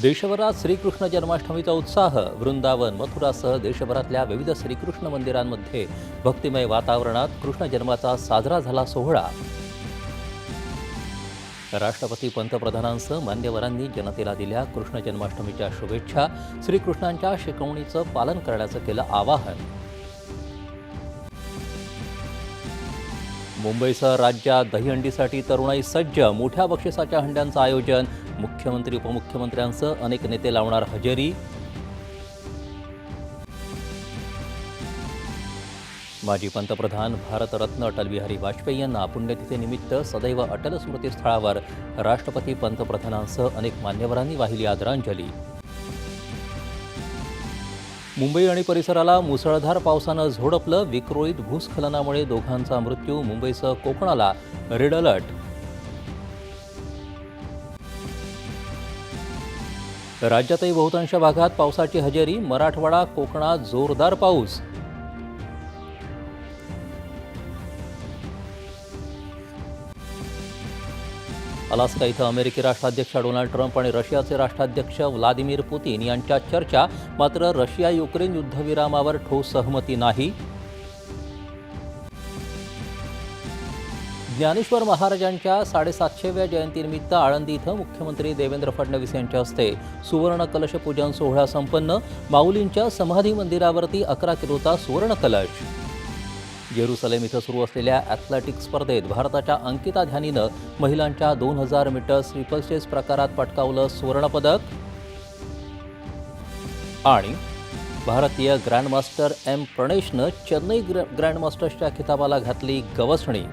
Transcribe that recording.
देशभरात श्रीकृष्ण जन्माष्टमीचा उत्साह वृंदावन मथुरासह देशभरातल्या विविध श्रीकृष्ण मंदिरांमध्ये भक्तिमय वातावरणात कृष्ण जन्माचा साजरा झाला सोहळा। राष्ट्रपती पंतप्रधानांसह मान्यवरांनी जनतेला दिल्या कृष्ण जन्माष्टमीच्या शुभेच्छा। श्रीकृष्णांच्या शिकवणीचं पालन करण्याचं केलं आवाहन। मुंबईसह राज्यात दहीहंडीसाठी तरुणाई सज्ज, मोठ्या बक्षिसाच्या हंड्यांचं आयोजन। मुख्यमंत्री उपमुख्यमंत्र्यांसह अनेक नेते लावणार हजेरी। माजी पंतप्रधान भारतरत्न अटल बिहारी वाजपेयी यांना पुण्यतिथीनिमित्त सदैव अटल स्मृतीस्थळावर राष्ट्रपती पंतप्रधानांसह अनेक मान्यवरांनी वाहिली आदरांजली। मुंबई आणि परिसराला मुसळधार पावसानं झोडपलं। विक्रोळीत भूस्खलनामुळे दोघांचा मृत्यू। मुंबईसह कोकणाला रेड अलर्ट। राज्यातही बहुतांश भागात पावसाची हजेरी। मराठवाडा कोकणात जोरदार पाऊस। अलास्का इथं अमेरिकी राष्ट्राध्यक्ष डोनाल्ड ट्रम्प आणि रशियाचे राष्ट्राध्यक्ष व्लादिमीर पुतिन यांच्यात चर्चा। मात्र रशिया युक्रेन युद्धविरामावर ठोस सहमती नाही। ज्ञानेश्वर महाराजांच्या 750व्या जयंतीनिमित्त आळंदी इथं मुख्यमंत्री देवेंद्र फडणवीस यांच्या हस्ते सुवर्ण कलश पूजन सोहळा संपन्न। माऊलींच्या समाधी मंदिरावरती 11 किलोचा सुवर्ण कलश। जेरुसलेम इथं सुरू असलेल्या ॲथलेटिक्स स्पर्धेत भारताच्या अंकिता ध्यानीनं महिलांच्या 2000 मीटर स्टीपलचेस प्रकारात पटकावलं सुवर्णपदक। आणि भारतीय ग्रँडमास्टर एम प्रणेशनं चेन्नई ग्रँडमास्टर्सच्या खिताबाला घातली गवसणी।